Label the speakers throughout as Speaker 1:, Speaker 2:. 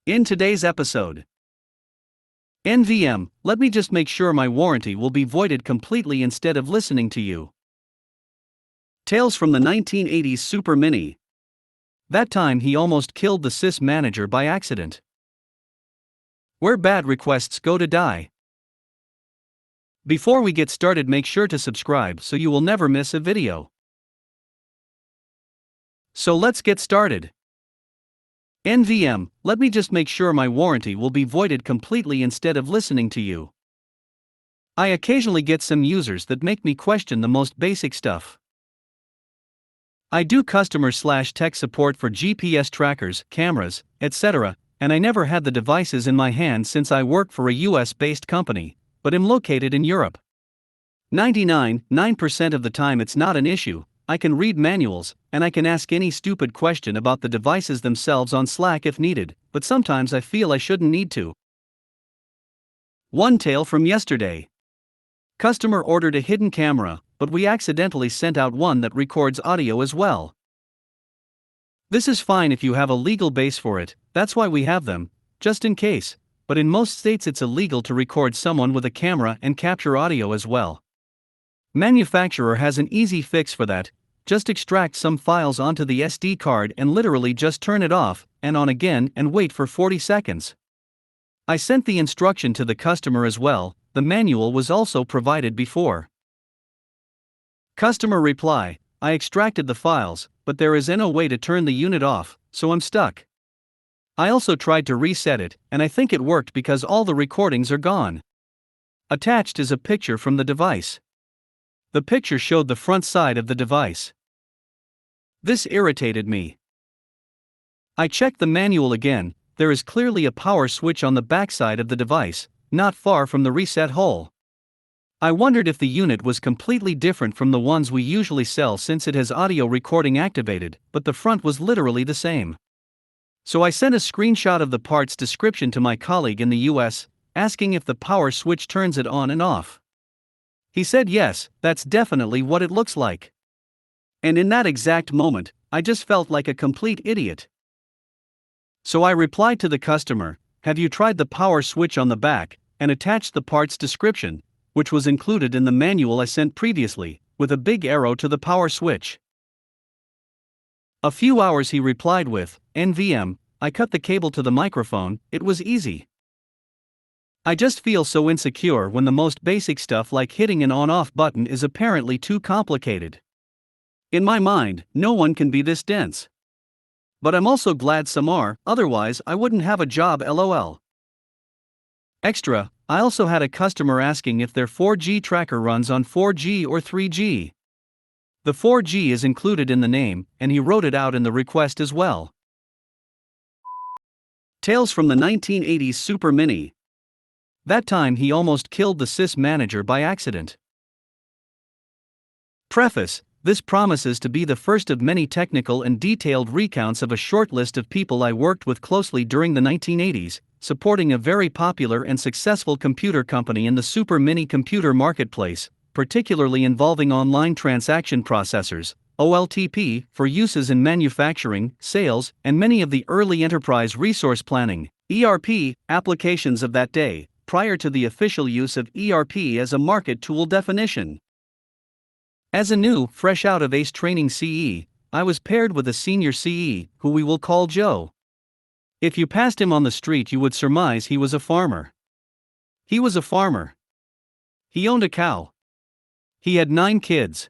Speaker 1: In today's episode, NVM, let me just make sure my warranty will be voided completely instead of listening to you. Tales from the 1980s Super Mini. That time he almost killed the sys manager by accident. Where bad requests go to die. Before we get started, make sure to subscribe so you will never miss a video. So let's get started. NVM, let me just make sure my warranty will be voided completely instead of listening to you. I occasionally get some users that make me question the most basic stuff. I do customer/tech support for GPS trackers, cameras, etc., and I never had the devices in my hand since I work for a US-based company, but am located in Europe. 99.9% of the time it's not an issue. I can read manuals, and I can ask any stupid question about the devices themselves on Slack if needed, but sometimes I feel I shouldn't need to. One tale from yesterday. Customer ordered a hidden camera, but we accidentally sent out one that records audio as well. This is fine if you have a legal base for it, that's why we have them, just in case, but in most states it's illegal to record someone with a camera and capture audio as well. Manufacturer has an easy fix for that. Just extract some files onto the SD card and literally just turn it off and on again and wait for 40 seconds. I sent the instruction to the customer as well. The manual was also provided before. Customer reply: I extracted the files, but there is no way to turn the unit off, so I'm stuck. I also tried to reset it, and I think it worked because all the recordings are gone. Attached is a picture from the device. The picture showed the front side of the device. This irritated me. I checked the manual again. There is clearly a power switch on the backside of the device, not far from the reset hole. I wondered if the unit was completely different from the ones we usually sell since it has audio recording activated, but the front was literally the same. So I sent a screenshot of the parts description to my colleague in the US, asking if the power switch turns it on and off. He said yes, that's definitely what it looks like. And in that exact moment, I just felt like a complete idiot. So I replied to the customer, have you tried the power switch on the back, and attached the parts description, which was included in the manual I sent previously, with a big arrow to the power switch. A few hours he replied with, NVM, I cut the cable to the microphone, it was easy. I just feel so insecure when the most basic stuff like hitting an on-off button is apparently too complicated. In my mind, no one can be this dense. But I'm also glad some are, otherwise I wouldn't have a job lol. Extra, I also had a customer asking if their 4G tracker runs on 4G or 3G. The 4G is included in the name, and he wrote it out in the request as well. Tales from the 1980s Super Mini. That time he almost killed the sys manager by accident. Preface: this promises to be the first of many technical and detailed recounts of a short list of people I worked with closely during the 1980s, supporting a very popular and successful computer company in the Super Mini computer marketplace, particularly involving online transaction processors, OLTP, for uses in manufacturing, sales, and many of the early enterprise resource planning, ERP, applications of that day, prior to the official use of ERP as a market tool definition. As a new, fresh out of ACE training CE, I was paired with a senior CE, who we will call Joe. If you passed him on the street you would surmise he was a farmer. He was a farmer. He owned a cow. He had 9 kids.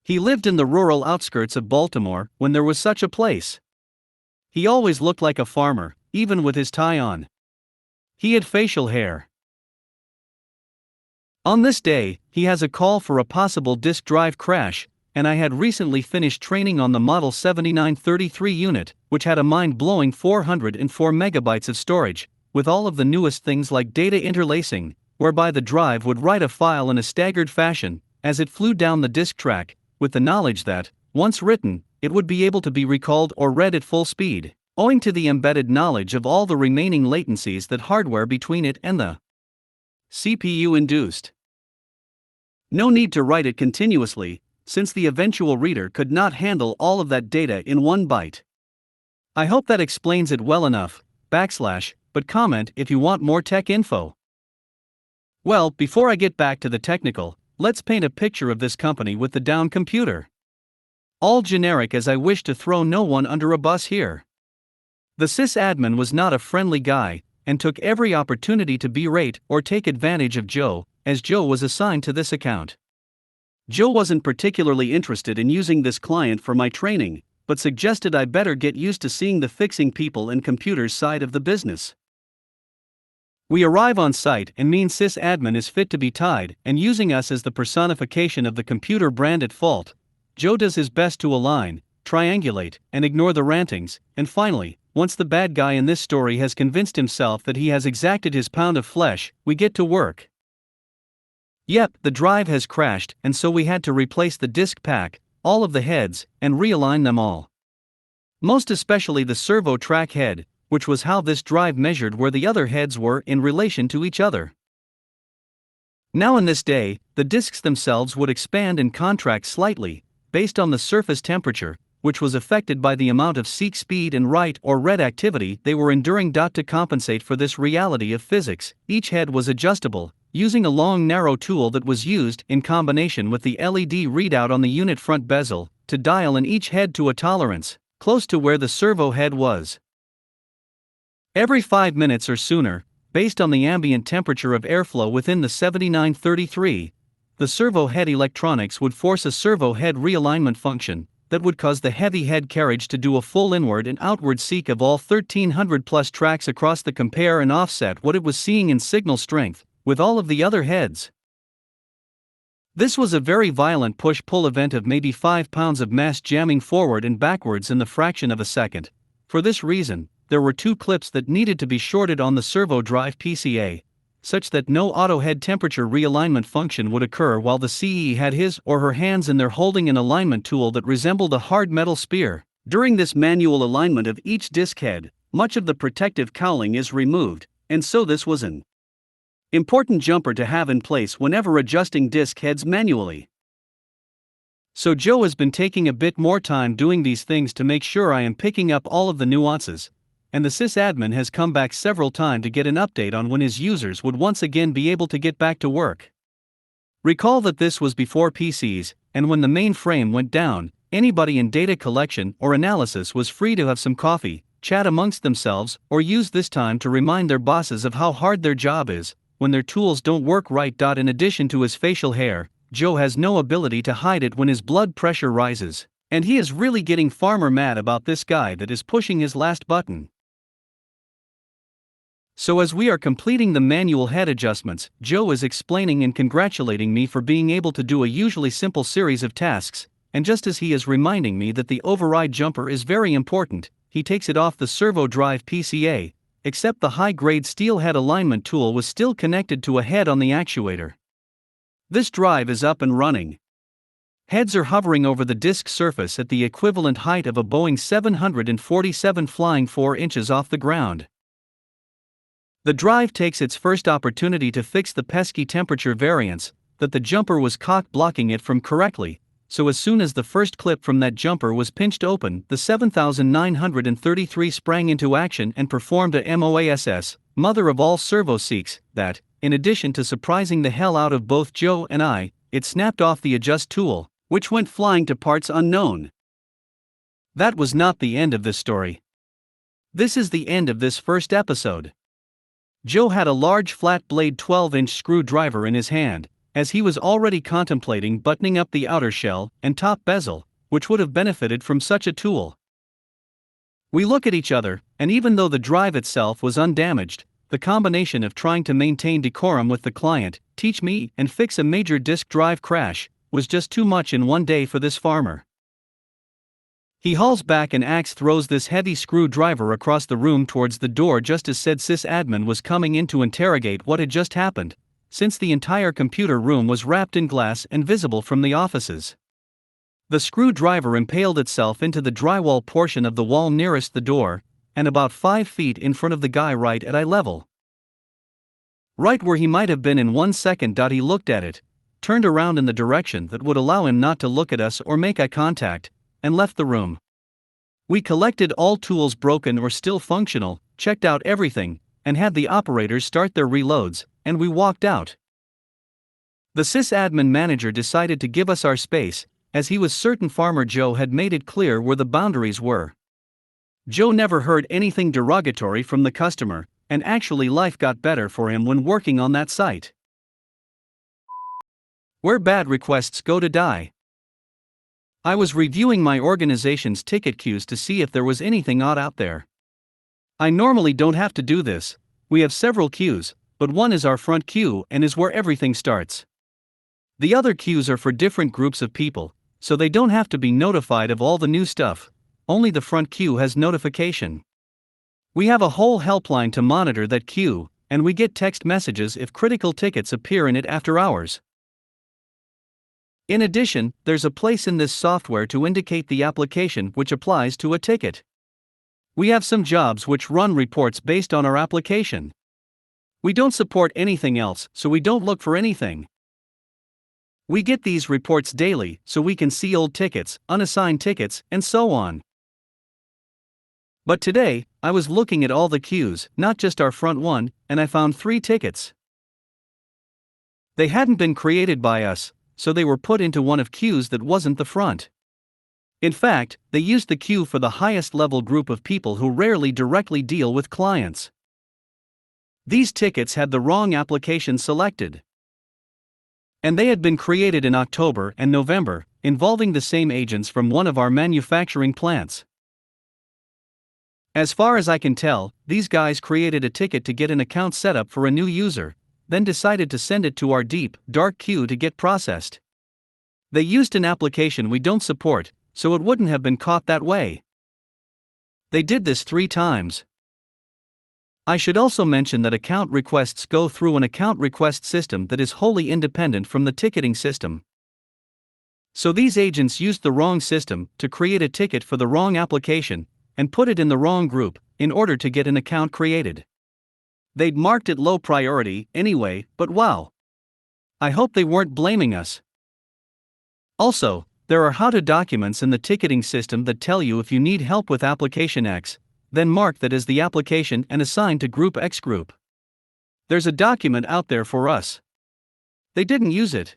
Speaker 1: He lived in the rural outskirts of Baltimore, when there was such a place. He always looked like a farmer, even with his tie on. He had facial hair. On this day, he has a call for a possible disk drive crash, and I had recently finished training on the Model 7933 unit, which had a mind-blowing 404 megabytes of storage, with all of the newest things like data interlacing, whereby the drive would write a file in a staggered fashion, as it flew down the disk track, with the knowledge that, once written, it would be able to be recalled or read at full speed, owing to the embedded knowledge of all the remaining latencies that hardware between it and the CPU induced. No need to write it continuously, since the eventual reader could not handle all of that data in one byte. I hope that explains it well enough. but comment if you want more tech info. Well, before I get back to the technical, let's paint a picture of this company with the down computer. All generic, as I wish to throw no one under a bus here. The sysadmin was not a friendly guy, and took every opportunity to berate or take advantage of Joe, as Joe was assigned to this account. Joe wasn't particularly interested in using this client for my training, but suggested I better get used to seeing the fixing people and computers side of the business. We arrive on site and mean sysadmin is fit to be tied, and using us as the personification of the computer brand at fault, Joe does his best to align, triangulate, and ignore the rantings, and finally, once the bad guy in this story has convinced himself that he has exacted his pound of flesh, we get to work. Yep, the drive has crashed, and so we had to replace the disk pack, all of the heads, and realign them all. Most especially the servo track head, which was how this drive measured where the other heads were in relation to each other. Now in this day, the disks themselves would expand and contract slightly, based on the surface temperature, which was affected by the amount of seek speed and write or read activity they were enduring. To compensate for this reality of physics, each head was adjustable, using a long narrow tool that was used in combination with the LED readout on the unit front bezel, to dial in each head to a tolerance, close to where the servo head was. Every 5 minutes or sooner, based on the ambient temperature of airflow within the 7933, the servo head electronics would force a servo head realignment function that would cause the heavy head carriage to do a full inward and outward seek of all 1300 plus tracks across the compare and offset what it was seeing in signal strength, with all of the other heads. This was a very violent push-pull event of maybe 5 pounds of mass jamming forward and backwards in the fraction of a second. For this reason, there were 2 clips that needed to be shorted on the servo drive PCA, such that no auto head temperature realignment function would occur while the CE had his or her hands in there holding an alignment tool that resembled a hard metal spear. During this manual alignment of each disk head, much of the protective cowling is removed, and so this was an important jumper to have in place whenever adjusting disk heads manually. So Joe has been taking a bit more time doing these things to make sure I am picking up all of the nuances, and the sysadmin has come back several times to get an update on when his users would once again be able to get back to work. Recall that this was before PCs, and when the mainframe went down, anybody in data collection or analysis was free to have some coffee, chat amongst themselves, or use this time to remind their bosses of how hard their job is when their tools don't work right. In addition to his facial hair, Joe has no ability to hide it when his blood pressure rises, and he is really getting farmer mad about this guy that is pushing his last button. So as we are completing the manual head adjustments, Joe is explaining and congratulating me for being able to do a usually simple series of tasks, and just as he is reminding me that the override jumper is very important, he takes it off the servo drive PCA, except the high-grade steel head alignment tool was still connected to a head on the actuator. This drive is up and running. Heads are hovering over the disk surface at the equivalent height of a Boeing 747 flying 4 inches off the ground. The drive takes its first opportunity to fix the pesky temperature variance that the jumper was cock-blocking it from correctly, so as soon as the first clip from that jumper was pinched open, the 7933 sprang into action and performed a MOASS, mother of all servo seeks, that, in addition to surprising the hell out of both Joe and I, it snapped off the adjust tool, which went flying to parts unknown. That was not the end of this story. This is the end of this first episode. Joe had a large flat-blade 12-inch screwdriver in his hand, as he was already contemplating buttoning up the outer shell and top bezel, which would have benefited from such a tool. We look at each other, and even though the drive itself was undamaged, the combination of trying to maintain decorum with the client, teach me, and fix a major disk drive crash, was just too much in one day for this farmer. He hauls back and axe throws this heavy screwdriver across the room towards the door just as said sysadmin was coming in to interrogate what had just happened, since the entire computer room was wrapped in glass and visible from the offices. The screwdriver impaled itself into the drywall portion of the wall nearest the door, and about 5 feet in front of the guy right at eye level. Right where he might have been in 1 second. He looked at it, turned around in the direction that would allow him not to look at us or make eye contact, and left the room. We collected all tools broken or still functional, checked out everything, and had the operators start their reloads, and we walked out. The sysadmin manager decided to give us our space, as he was certain Farmer Joe had made it clear where the boundaries were. Joe never heard anything derogatory from the customer, and actually life got better for him when working on that site. Where bad requests go to die. I was reviewing my organization's ticket queues to see if there was anything odd out there. I normally don't have to do this, we have several queues, but one is our front queue and is where everything starts. The other queues are for different groups of people, so they don't have to be notified of all the new stuff, only the front queue has notification. We have a whole helpline to monitor that queue, and we get text messages if critical tickets appear in it after hours. In addition, there's a place in this software to indicate the application which applies to a ticket. We have some jobs which run reports based on our application. We don't support anything else, so we don't look for anything. We get these reports daily, so we can see old tickets, unassigned tickets, and so on. But today, I was looking at all the queues, not just our front one, and I found 3 tickets. They hadn't been created by us, so they were put into one of queues that wasn't the front. In fact, they used the queue for the highest level group of people who rarely directly deal with clients. These tickets had the wrong application selected. And they had been created in October and November, involving the same agents from one of our manufacturing plants. As far as I can tell, these guys created a ticket to get an account set up for a new user, then decided to send it to our deep, dark queue to get processed. They used an application we don't support, so it wouldn't have been caught that way. They did this 3 times. I should also mention that account requests go through an account request system that is wholly independent from the ticketing system. So these agents used the wrong system to create a ticket for the wrong application, and put it in the wrong group, in order to get an account created. They'd marked it low priority anyway, but wow. I hope they weren't blaming us. Also, there are how-to documents in the ticketing system that tell you if you need help with application X, then mark that as the application and assign to group X group. There's a document out there for us. They didn't use it.